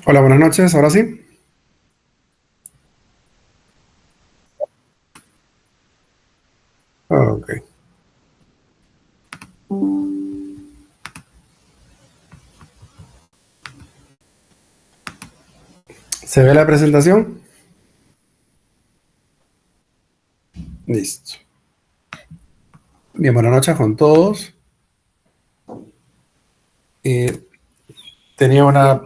Hola, buenas noches, ahora sí. Ok. ¿Se ve la presentación? Listo. Bien, buenas noches con todos. Eh, Tenía una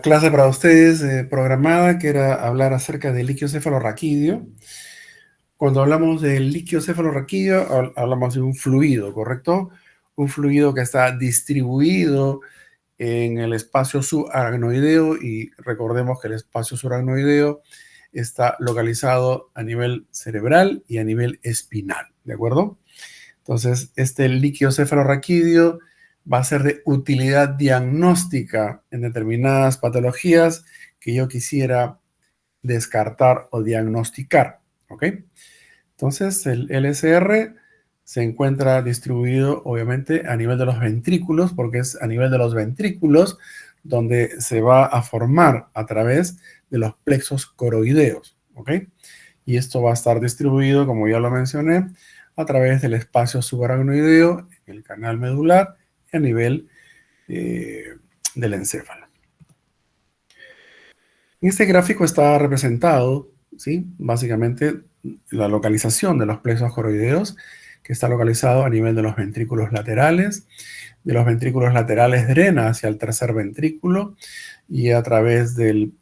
clase para ustedes programada que era hablar acerca del líquido cefalorraquídeo. Cuando hablamos del líquido cefalorraquídeo, hablamos de un fluido, ¿correcto? Un fluido que está distribuido en el espacio subaracnoideo, y recordemos que el espacio subaracnoideo está localizado a nivel cerebral y a nivel espinal, ¿de acuerdo? Entonces, este líquido cefalorraquídeo va a ser de utilidad diagnóstica en determinadas patologías que yo quisiera descartar o diagnosticar, ¿ok? Entonces, el LSR se encuentra distribuido, obviamente, a nivel de los ventrículos, porque es a nivel de los ventrículos donde se va a formar a través de los plexos coroideos, ¿ok? Y esto va a estar distribuido, como ya lo mencioné, a través del espacio subaracnoideo, el canal medular y a nivel eh, del encéfalo. En este gráfico está representado, ¿sí? Básicamente la localización de los plexos coroideos, que está localizado a nivel de los ventrículos laterales. De los ventrículos laterales drena hacia el tercer ventrículo y a través del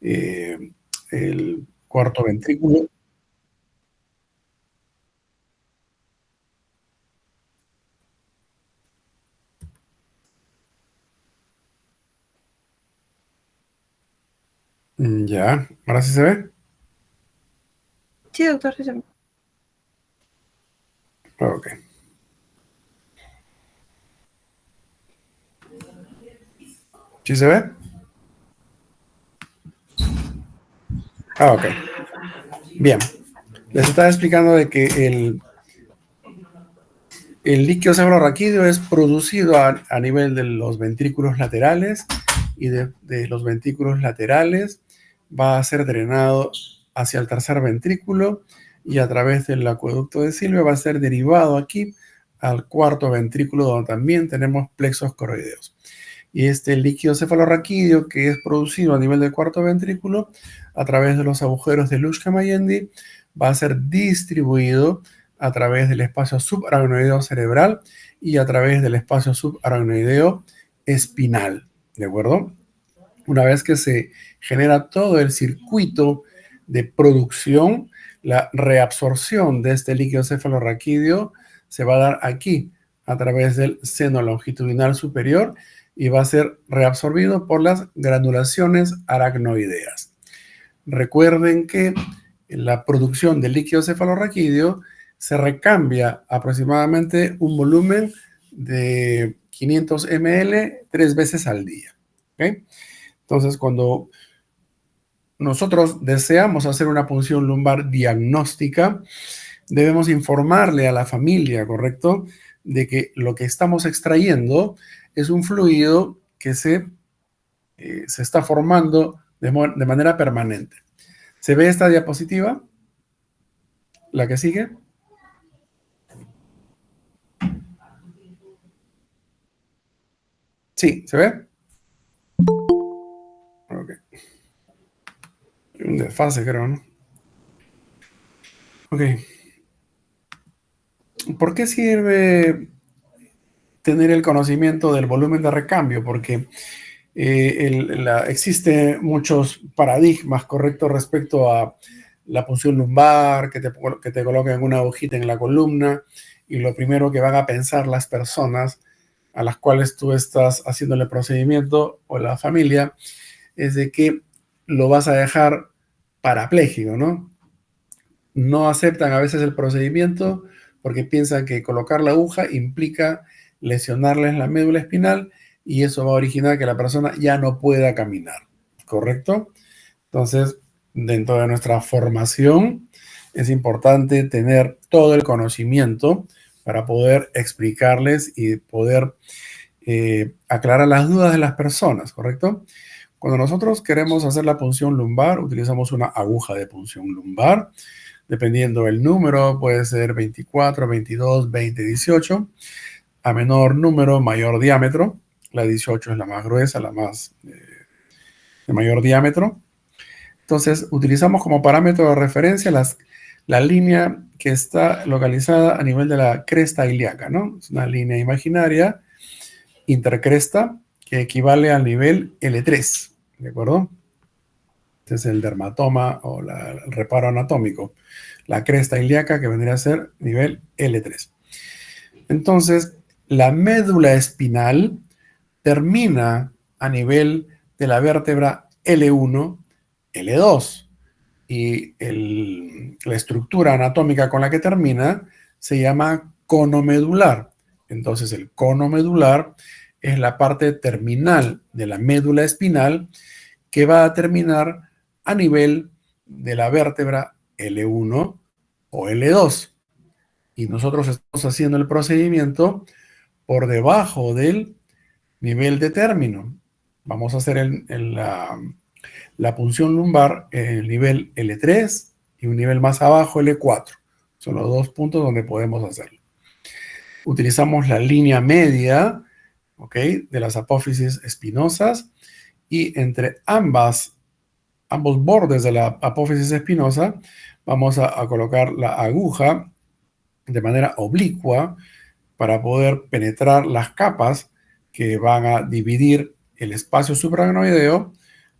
el cuarto ventrículo. Ya, ahora sí se ve. Sí, doctor, sí, sí. Ok. ¿Sí se ve? Ah, ok. Bien. Les estaba explicando de que el líquido cefalorraquídeo es producido a nivel de los ventrículos laterales, y de los ventrículos laterales va a ser drenado hacia el tercer ventrículo, y a través del acueducto de Silvia va a ser derivado aquí al cuarto ventrículo, donde también tenemos plexos coroideos. Y este líquido cefalorraquídeo, que es producido a nivel del cuarto ventrículo a través de los agujeros de Lusch-Mayendi, va a ser distribuido a través del espacio subaracnoideo cerebral y a través del espacio subaracnoideo espinal, ¿de acuerdo? Una vez que se genera todo el circuito de producción, la reabsorción de este líquido cefalorraquídeo se va a dar aquí a través del seno longitudinal superior y va a ser reabsorbido por las granulaciones aracnoideas. Recuerden que la producción del líquido cefalorraquídeo se recambia aproximadamente un volumen de 500 ml 3 veces al día, ¿ok? Entonces, cuando nosotros deseamos hacer una punción lumbar diagnóstica, debemos informarle a la familia, ¿correcto?, de que lo que estamos extrayendo es un fluido que se está formando de manera permanente. ¿Se ve esta diapositiva? ¿La que sigue? Sí, ¿se ve? Ok. Un desfase, creo, ¿no? Ok. ¿Por qué sirve tener el conocimiento del volumen de recambio? Porque existen muchos paradigmas, ¿correcto?, respecto a la punción lumbar, que te coloquen una agujita en la columna, y lo primero que van a pensar las personas a las cuales tú estás haciéndole procedimiento, o la familia, es de que lo vas a dejar parapléjico, ¿no? No aceptan a veces el procedimiento porque piensan que colocar la aguja implica lesionarles la médula espinal, y eso va a originar que la persona ya no pueda caminar, ¿correcto? Entonces, dentro de nuestra formación es importante tener todo el conocimiento para poder explicarles y poder aclara las dudas de las personas, ¿correcto? Cuando nosotros queremos hacer la punción lumbar, utilizamos una aguja de punción lumbar. Dependiendo del número, puede ser 24, 22, 20, 18. A menor número, mayor diámetro. La 18 es la más gruesa, la más de mayor diámetro. Entonces, utilizamos como parámetro de referencia la línea que está localizada a nivel de la cresta ilíaca, ¿no? Es una línea imaginaria intercresta que equivale al nivel L3, ¿de acuerdo? Este es el dermatoma o el reparo anatómico. La cresta ilíaca que vendría a ser nivel L3. Entonces, la médula espinal termina a nivel de la vértebra L1, L2. Y la estructura anatómica con la que termina se llama cono medular. Entonces, el cono medular es la parte terminal de la médula espinal que va a terminar a nivel de la vértebra L1 o L2. Y nosotros estamos haciendo el procedimiento por debajo del nivel de término. Vamos a hacer la punción lumbar en el nivel L3 y un nivel más abajo L4. Son los dos puntos donde podemos hacerlo. Utilizamos la línea media, ¿ok?, de las apófisis espinosas, y entre ambos bordes de la apófisis espinosa vamos a colocar la aguja de manera oblicua para poder penetrar las capas que van a dividir el espacio supraracnoideo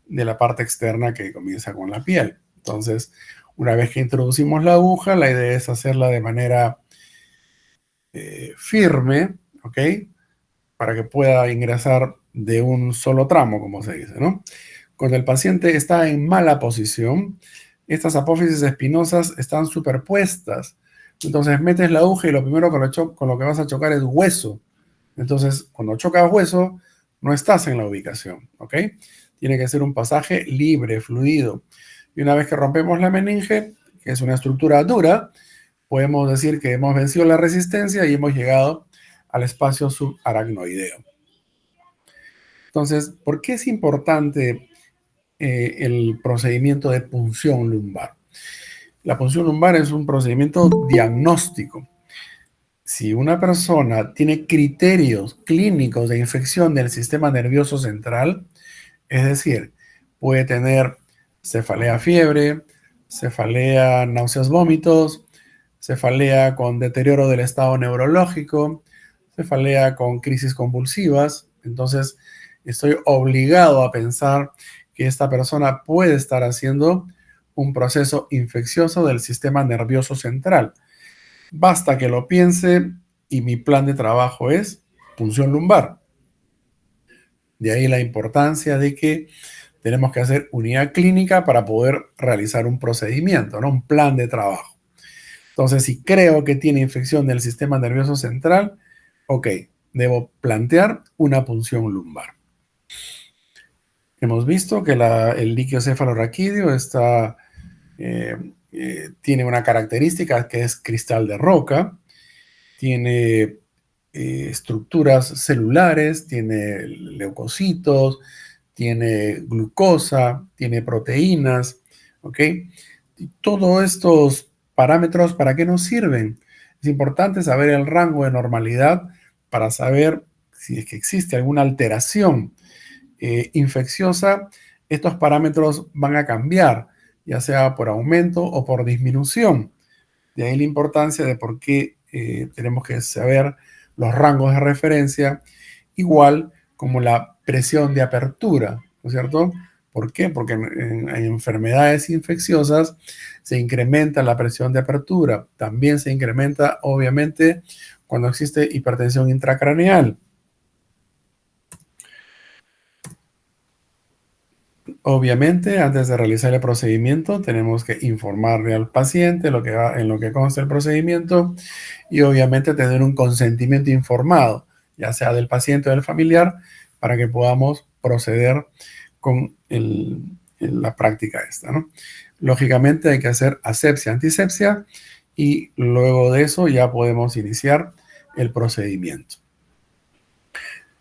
de la parte externa que comienza con la piel. Entonces, una vez que introducimos la aguja, la idea es hacerla de manera firme, ¿ok?, para que pueda ingresar de un solo tramo, como se dice, ¿no? Cuando el paciente está en mala posición, estas apófisis espinosas están superpuestas. Entonces metes la aguja y lo primero con lo que vas a chocar es hueso. Entonces, cuando chocas hueso, no estás en la ubicación, ¿ok? Tiene que ser un pasaje libre, fluido. Y una vez que rompemos la meninge, que es una estructura dura, podemos decir que hemos vencido la resistencia y hemos llegado al espacio subaracnoideo. Entonces, ¿por qué es importante el procedimiento de punción lumbar? La punción lumbar es un procedimiento diagnóstico. Si una persona tiene criterios clínicos de infección del sistema nervioso central, es decir, puede tener cefalea fiebre, cefalea náuseas vómitos, cefalea con deterioro del estado neurológico, cefalea con crisis convulsivas, entonces estoy obligado a pensar que esta persona puede estar haciendo un proceso infeccioso del sistema nervioso central. Basta que lo piense y mi plan de trabajo es punción lumbar. De ahí la importancia de que tenemos que hacer unidad clínica para poder realizar un procedimiento, ¿no?, un plan de trabajo. Entonces, si creo que tiene infección del sistema nervioso central, ok, debo plantear una punción lumbar. Hemos visto que el líquido cefalorraquídeo tiene una característica que es cristal de roca, tiene estructuras celulares, tiene leucocitos, tiene glucosa, tiene proteínas, ¿ok? Y todos estos parámetros, ¿para qué nos sirven? Es importante saber el rango de normalidad para saber si es que existe alguna alteración infecciosa. Estos parámetros van a cambiar, ya sea por aumento o por disminución. De ahí la importancia de por qué tenemos que saber los rangos de referencia, igual como la presión de apertura, ¿no es cierto? ¿Por qué? Porque en enfermedades infecciosas se incrementa la presión de apertura. También se incrementa, obviamente, cuando existe hipertensión intracraneal. Obviamente, antes de realizar el procedimiento, tenemos que informarle al paciente en lo que consta el procedimiento y obviamente tener un consentimiento informado, ya sea del paciente o del familiar, para que podamos proceder con la práctica esta, ¿no? Lógicamente hay que hacer asepsia, antisepsia y luego de eso ya podemos iniciar el procedimiento.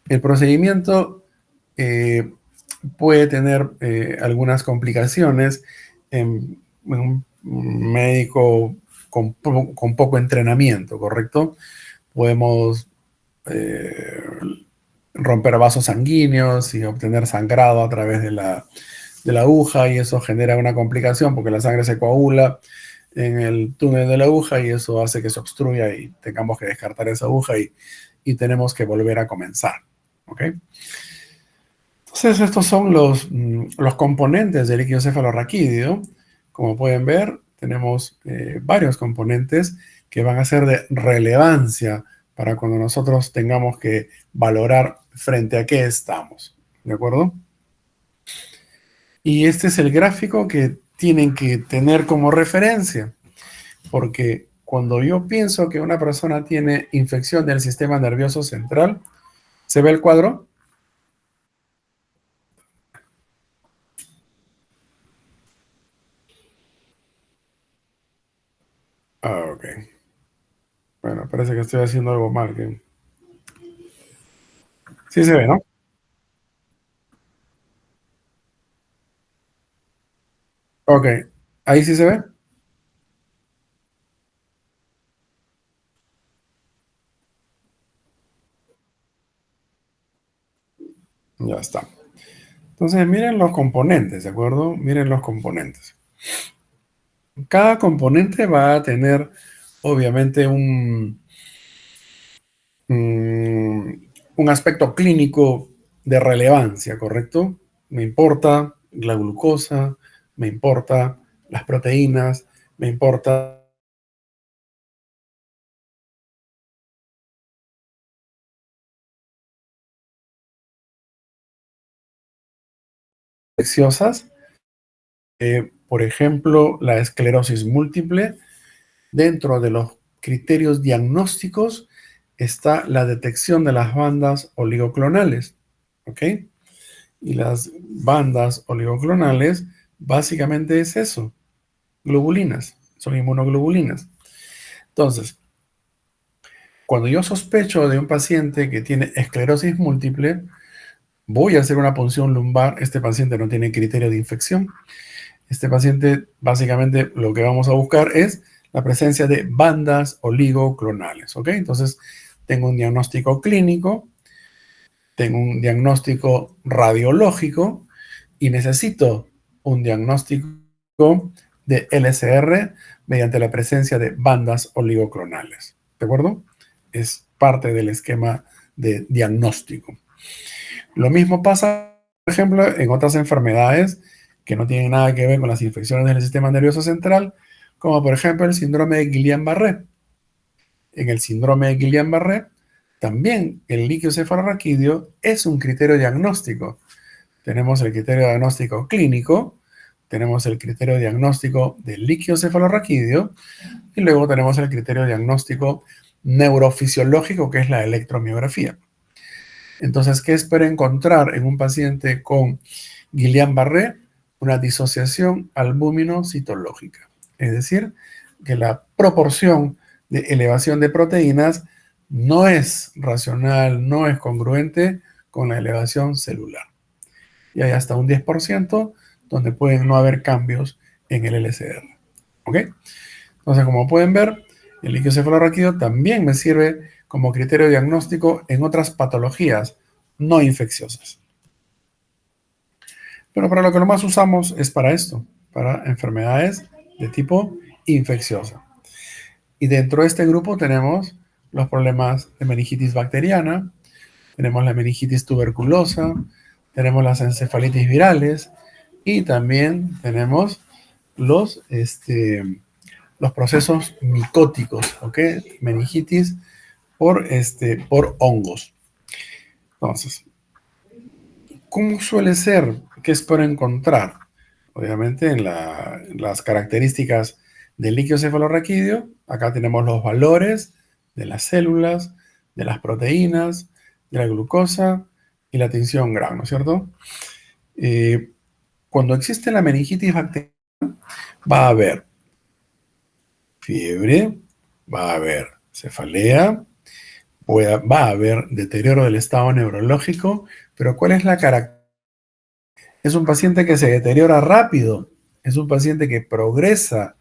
El procedimiento puede tener algunas complicaciones en un médico con poco entrenamiento, ¿correcto? Podemos romper vasos sanguíneos y obtener sangrado a través de la aguja, y eso genera una complicación porque la sangre se coagula en el túnel de la aguja y eso hace que se obstruya y tengamos que descartar esa aguja y tenemos que volver a comenzar. ¿Ok? Entonces estos son los componentes del líquido cefalorraquídeo. Como pueden ver, tenemos varios componentes que van a ser de relevancia para cuando nosotros tengamos que valorar frente a qué estamos. ¿De acuerdo? Y este es el gráfico que tienen que tener como referencia, porque cuando yo pienso que una persona tiene infección del sistema nervioso central, ¿se ve el cuadro? Ah, ok. Bueno, parece que estoy haciendo algo mal. Sí se ve, ¿no? Ok. ¿Ahí sí se ve? Ya está. Entonces, miren los componentes, ¿de acuerdo? Miren los componentes. Cada componente va a tener, obviamente, un aspecto clínico de relevancia, ¿correcto? Me importa la glucosa, me importa las proteínas, me importa infecciosas, por ejemplo, la esclerosis múltiple. Dentro de los criterios diagnósticos está la detección de las bandas oligoclonales, ¿ok? Y las bandas oligoclonales básicamente es eso, globulinas, son inmunoglobulinas. Entonces, cuando yo sospecho de un paciente que tiene esclerosis múltiple, voy a hacer una punción lumbar. Este paciente no tiene criterio de infección. Este paciente, básicamente, lo que vamos a buscar es la presencia de bandas oligoclonales, ¿ok? Entonces, tengo un diagnóstico clínico, tengo un diagnóstico radiológico y necesito un diagnóstico de LCR mediante la presencia de bandas oligoclonales, ¿de acuerdo? Es parte del esquema de diagnóstico. Lo mismo pasa, por ejemplo, en otras enfermedades que no tienen nada que ver con las infecciones del sistema nervioso central, como por ejemplo el síndrome de Guillain-Barré. En el síndrome de Guillain-Barré, también el líquido cefalorraquídeo es un criterio diagnóstico. Tenemos el criterio diagnóstico clínico, tenemos el criterio diagnóstico del líquido cefalorraquídeo y luego tenemos el criterio diagnóstico neurofisiológico, que es la electromiografía. Entonces, ¿qué espero encontrar en un paciente con Guillain-Barré? Una disociación albúmino-citológica. Es decir, que la proporción de elevación de proteínas no es racional, no es congruente con la elevación celular. Y hay hasta un 10% donde pueden no haber cambios en el LCR. ¿Ok? Entonces, como pueden ver, el líquido cefalorraquídeo también me sirve como criterio diagnóstico en otras patologías no infecciosas. Pero para lo que más usamos es para esto, para enfermedades de tipo infecciosa. Y dentro de este grupo tenemos los problemas de meningitis bacteriana, tenemos la meningitis tuberculosa, tenemos las encefalitis virales y también tenemos los, los procesos micóticos, ¿ok? Meningitis por hongos. Entonces, ¿cómo suele ser? ¿Qué espero encontrar? Obviamente en las características del líquido cefalorraquídeo, acá tenemos los valores de las células, de las proteínas, de la glucosa y la tensión Gram, ¿no es cierto? Eh, Cuando existe la meningitis bacteriana, va a haber fiebre, va a haber cefalea, va a haber deterioro del estado neurológico, pero ¿cuál es la característica? Es un paciente que se deteriora rápido, es un paciente que progresa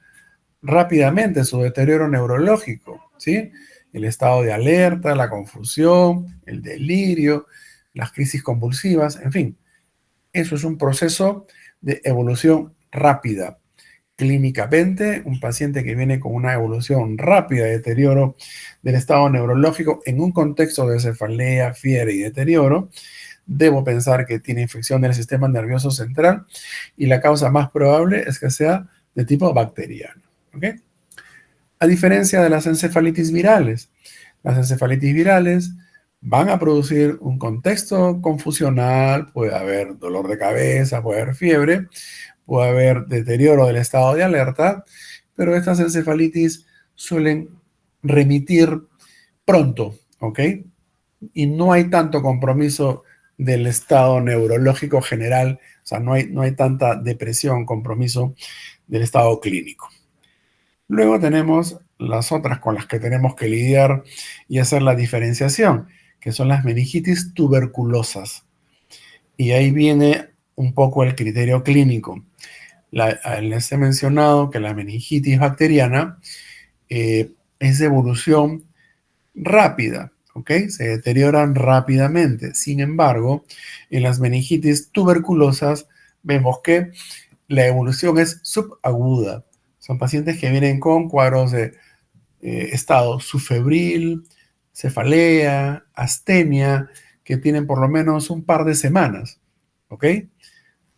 rápidamente su deterioro neurológico, ¿sí? El estado de alerta, la confusión, el delirio, las crisis convulsivas, en fin. Eso es un proceso de evolución rápida. Clínicamente, un paciente que viene con una evolución rápida de deterioro del estado neurológico en un contexto de cefalea, fiebre y deterioro, debo pensar que tiene infección del sistema nervioso central y la causa más probable es que sea de tipo bacteriano. ¿Ok? A diferencia de las encefalitis virales, las encefalitis virales van a producir un contexto confusional, puede haber dolor de cabeza, puede haber fiebre, puede haber deterioro del estado de alerta, pero estas encefalitis suelen remitir pronto, ¿ok? Y no hay tanto compromiso del estado neurológico general, o sea, no hay tanta depresión, compromiso del estado clínico. Luego tenemos las otras con las que tenemos que lidiar y hacer la diferenciación, que son las meningitis tuberculosas. Y ahí viene un poco el criterio clínico. Les he mencionado que la meningitis bacteriana es de evolución rápida, ¿ok? Se deterioran rápidamente. Sin embargo, en las meningitis tuberculosas vemos que la evolución es subaguda. Son pacientes que vienen con cuadros de estado subfebril, cefalea, astenia, que tienen por lo menos un par de semanas, ¿ok?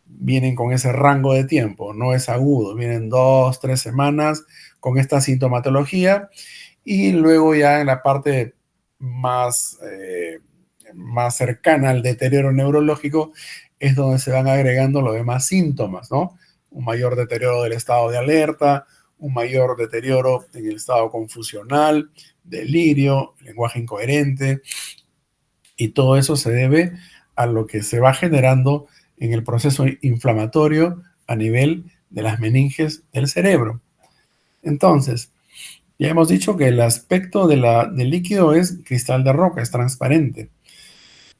Vienen con ese rango de tiempo, no es agudo, vienen 2, 3 semanas con esta sintomatología y luego ya en la parte más cercana al deterioro neurológico es donde se van agregando los demás síntomas, ¿no? Un mayor deterioro del estado de alerta, un mayor deterioro en el estado confusional, delirio, lenguaje incoherente, y todo eso se debe a lo que se va generando en el proceso inflamatorio a nivel de las meninges del cerebro. Entonces, ya hemos dicho que el aspecto del líquido es cristal de roca, es transparente.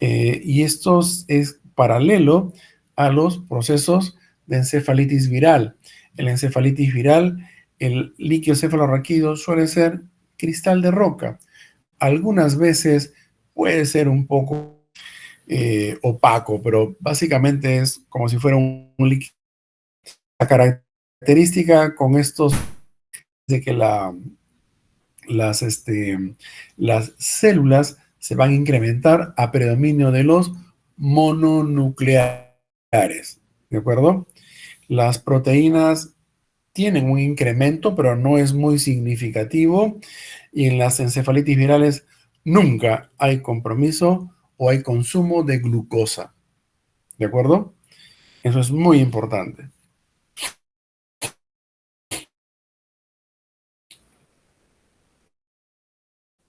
Y esto es paralelo a los procesos de encefalitis viral. En la encefalitis viral, el líquido cefalorraquídeo suele ser cristal de roca. Algunas veces puede ser un poco opaco, pero básicamente es como si fuera un líquido. La característica con estos de que las células se van a incrementar a predominio de los mononucleares, ¿de acuerdo? Las proteínas tienen un incremento, pero no es muy significativo, y en las encefalitis virales nunca hay compromiso o hay consumo de glucosa, ¿de acuerdo? Eso es muy importante.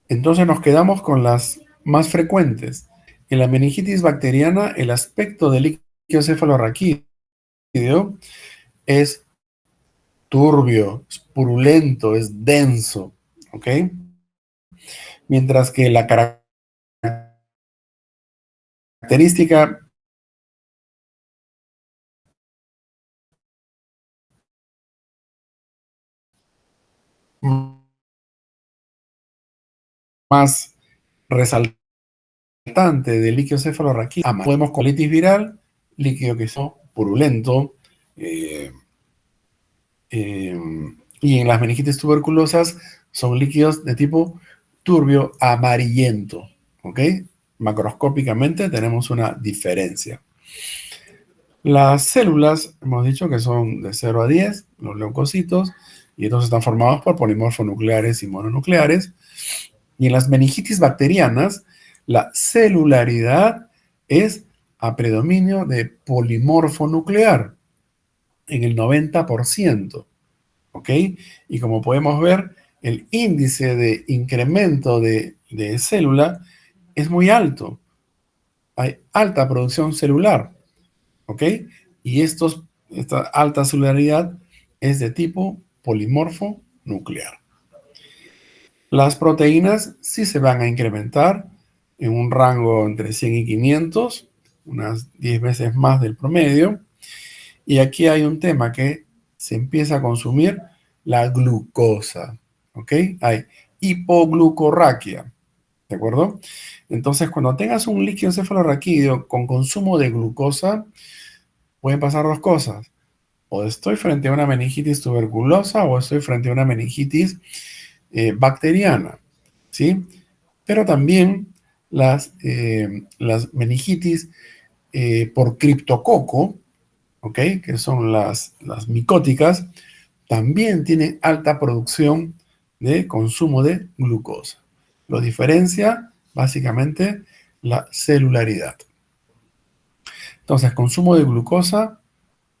Entonces nos quedamos con las más frecuentes. En la meningitis bacteriana, el aspecto del líquido cefalorraquídeo es turbio, es purulento, es denso, ¿ok? Mientras que la característica más resaltante del líquido cefalorraquídeo, podemos con colitis viral, líquido que es purulento, eh, eh, y en las meningitis tuberculosas son líquidos de tipo turbio amarillento, ¿ok? Macroscópicamente tenemos una diferencia. Las células, hemos dicho que son de 0 a 10, los leucocitos, y estos están formados por polimorfonucleares y mononucleares. Y en las meningitis bacterianas, la celularidad es a predominio de polimorfonuclear, en el 90%, ¿ok? Y como podemos ver, el índice de incremento de célula es muy alto. Hay alta producción celular, ¿ok? Y esta alta celularidad es de tipo polimorfo nuclear. Las proteínas sí se van a incrementar en un rango entre 100 y 500, unas 10 veces más del promedio. Y aquí hay un tema que se empieza a consumir la glucosa, ¿ok? Hay hipoglucorraquia, ¿de acuerdo? Entonces, cuando tengas un líquido cefalorraquídeo con consumo de glucosa, pueden pasar dos cosas. O estoy frente a una meningitis tuberculosa o estoy frente a una meningitis bacteriana, ¿sí? Pero también las meningitis por criptococo, ¿ok? Que son las micóticas, también tienen alta producción de consumo de glucosa. Lo diferencia básicamente la celularidad. Entonces, consumo de glucosa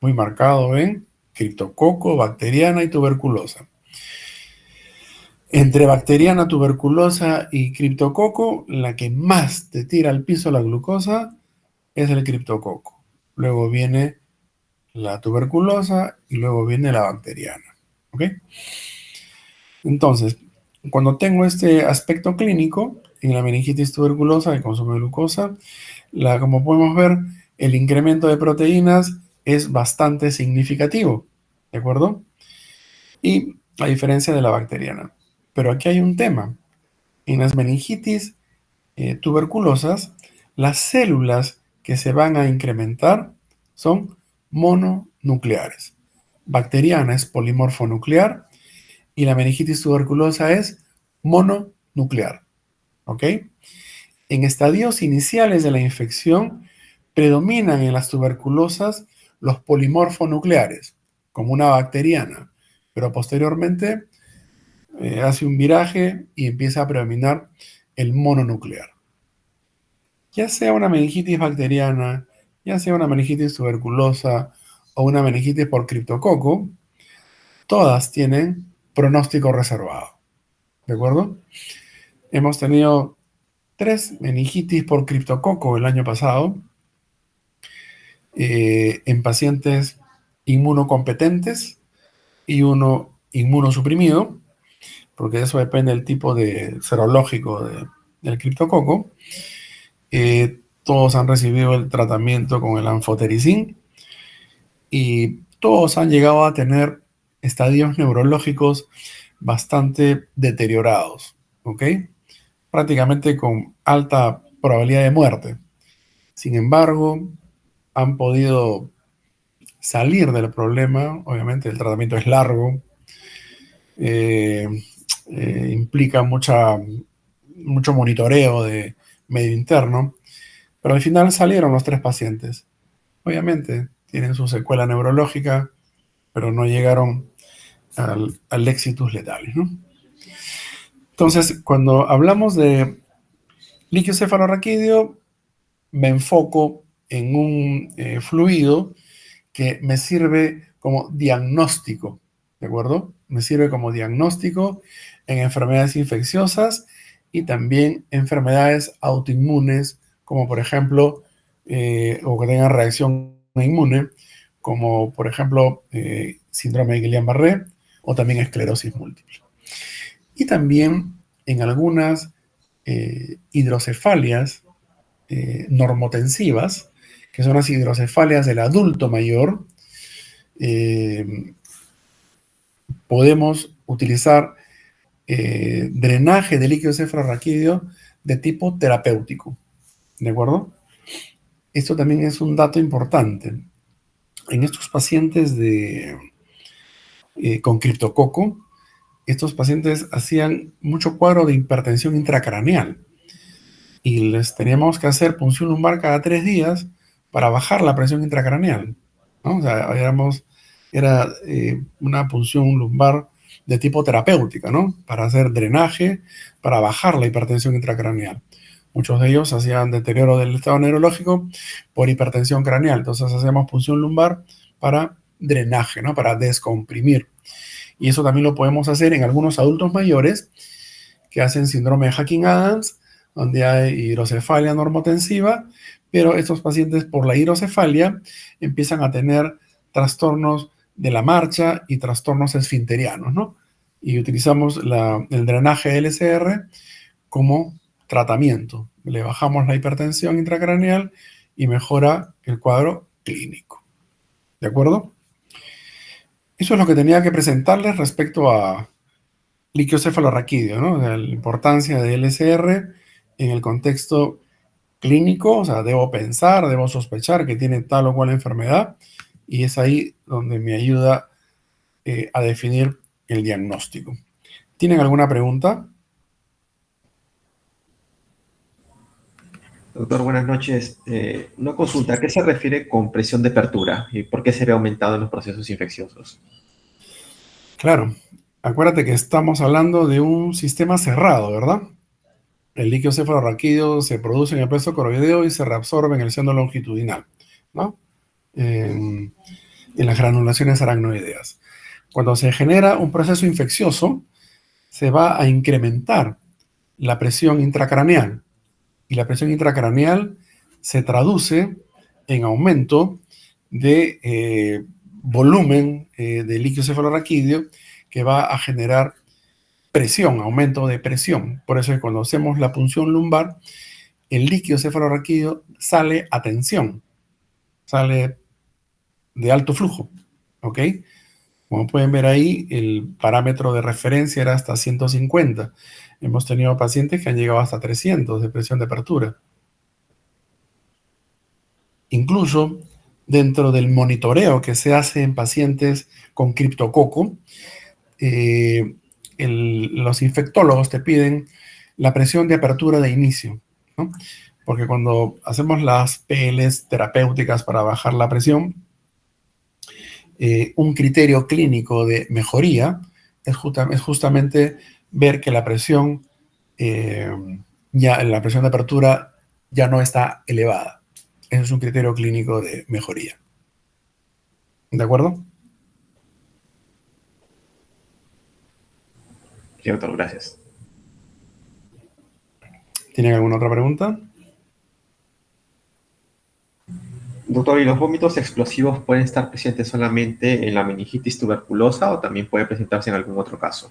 muy marcado en criptococo, bacteriana y tuberculosa. Entre bacteriana, tuberculosa y criptococo, la que más te tira al piso la glucosa es el criptococo. Luego viene la tuberculosa y luego viene la bacteriana. ¿Ok? Entonces, cuando tengo este aspecto clínico en la meningitis tuberculosa, el consumo de glucosa, como podemos ver, el incremento de proteínas es bastante significativo, ¿de acuerdo? Y a diferencia de la bacteriana. Pero aquí hay un tema. En las meningitis tuberculosas, las células que se van a incrementar son mononucleares. Bacteriana es polimorfonuclear y la meningitis tuberculosa es mononuclear. ¿Ok? En estadios iniciales de la infección, predominan en las tuberculosas los polimorfonucleares, como una bacteriana, pero posteriormente hace un viraje y empieza a predominar el mononuclear. Ya sea una meningitis bacteriana, ya sea una meningitis tuberculosa o una meningitis por criptococo, todas tienen pronóstico reservado. ¿De acuerdo? Hemos tenido 3 meningitis por criptococo el año pasado en pacientes inmunocompetentes y uno inmunosuprimido, porque eso depende del tipo de serológico del criptococo. Todos han recibido el tratamiento con el anfotericin y todos han llegado a tener estadios neurológicos bastante deteriorados, ¿ok? Prácticamente con alta probabilidad de muerte. Sin embargo, han podido salir del problema. Obviamente el tratamiento es largo, implica mucho monitoreo de medio interno, pero al final salieron los 3 pacientes. Obviamente tienen su secuela neurológica, pero no llegaron al exitus letales, ¿no? Entonces, cuando hablamos de líquido cefalorraquídeo, me enfoco en un fluido que me sirve como diagnóstico, ¿de acuerdo? Me sirve como diagnóstico en enfermedades infecciosas y también enfermedades autoinmunes, como por ejemplo, o que tengan reacción inmune, como por ejemplo síndrome de Guillain-Barré o también esclerosis múltiple. Y también en algunas hidrocefalias normotensivas, que son las hidrocefalias del adulto mayor, podemos utilizar drenaje de líquido cefalorraquídeo de tipo terapéutico, ¿de acuerdo? Esto también es un dato importante. En estos pacientes con criptococo, estos pacientes hacían mucho cuadro de hipertensión intracraneal y les teníamos que hacer punción lumbar cada 3 días para bajar la presión intracraneal, ¿no? O sea, era una punción lumbar de tipo terapéutica, ¿no? Para hacer drenaje, para bajar la hipertensión intracraneal. Muchos de ellos hacían deterioro del estado neurológico por hipertensión craneal. Entonces hacíamos punción lumbar para drenaje, ¿no? Para descomprimir. Y eso también lo podemos hacer en algunos adultos mayores que hacen síndrome de Hacking-Adams, donde hay hidrocefalia normotensiva, pero estos pacientes por la hidrocefalia empiezan a tener trastornos de la marcha y trastornos esfinterianos, ¿no? y utilizamos el drenaje de LCR como tratamiento. Le bajamos la hipertensión intracraneal y mejora el cuadro clínico. ¿De acuerdo? Eso es lo que tenía que presentarles respecto a liquiocefalorraquídeo, ¿no? La importancia de LCR en el contexto clínico, o sea, debo pensar, debo sospechar que tiene tal o cual enfermedad, y es ahí donde me ayuda a definir el diagnóstico. ¿Tienen alguna pregunta? Doctor, buenas noches. Una consulta, ¿a qué se refiere con presión de apertura y por qué se ve aumentado en los procesos infecciosos? Claro, acuérdate que estamos hablando de un sistema cerrado, ¿verdad? El líquido cefalorraquídeo se produce en el plexo coroideo y se reabsorbe en el seno longitudinal, ¿no? En las granulaciones aracnoideas. Cuando se genera un proceso infeccioso, se va a incrementar la presión intracraneal, y la presión intracraneal se traduce en aumento de volumen de líquido cefalorraquídeo, que va a generar presión, aumento de presión. Por eso es que cuando hacemos la punción lumbar, el líquido cefalorraquídeo sale a tensión, sale de alto flujo, ¿ok? Como pueden ver ahí, el parámetro de referencia era hasta 150. Hemos tenido pacientes que han llegado hasta 300 de presión de apertura. Incluso dentro del monitoreo que se hace en pacientes con criptococo, los infectólogos te piden la presión de apertura de inicio, ¿no? Porque cuando hacemos las PLs terapéuticas para bajar la presión, un criterio clínico de mejoría es justamente ver que la presión, la presión de apertura ya no está elevada. Ese es un criterio clínico de mejoría. ¿De acuerdo? Sí, doctor, gracias. ¿Tienen alguna otra pregunta? Doctor, ¿y los vómitos explosivos pueden estar presentes solamente en la meningitis tuberculosa o también puede presentarse en algún otro caso?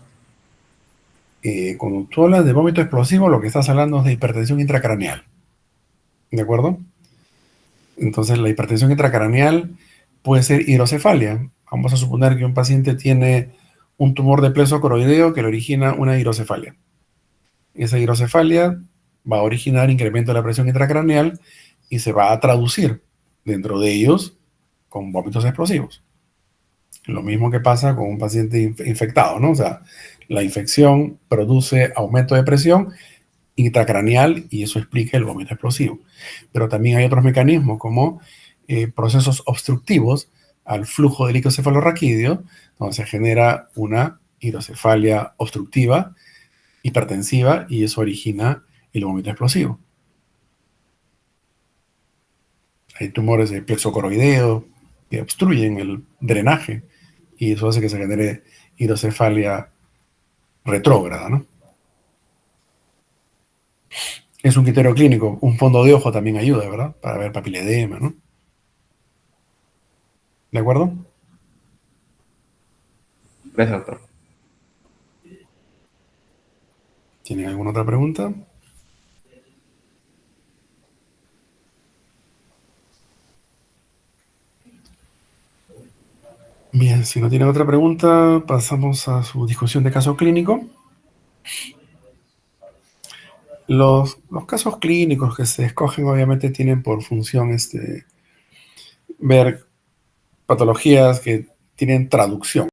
Cuando tú hablas de vómito explosivo, lo que estás hablando es de hipertensión intracraneal. ¿De acuerdo? Entonces, la hipertensión intracraneal puede ser hidrocefalia. Vamos a suponer que un paciente tiene un tumor de plexo coroideo que le origina una hidrocefalia. Esa hidrocefalia va a originar incremento de la presión intracraneal y se va a traducir dentro de ellos con vómitos explosivos. Lo mismo que pasa con un paciente infectado, ¿no? O sea, la infección produce aumento de presión intracraneal y eso explica el vómito explosivo. Pero también hay otros mecanismos como procesos obstructivos al flujo de líquido cefalorraquídeo, donde se genera una hidrocefalia obstructiva, hipertensiva, y eso origina el vómito explosivo. Hay tumores de plexo coroideo que obstruyen el drenaje y eso hace que se genere hidrocefalia retrógrada, ¿no? Es un criterio clínico. Un fondo de ojo también ayuda, ¿verdad? Para ver papiledema, ¿no? ¿De acuerdo? Gracias, doctor. ¿Tienen alguna otra pregunta? Bien, si no tienen otra pregunta, pasamos a su discusión de caso clínico. Los casos clínicos que se escogen obviamente tienen por función ver patologías que tienen traducción.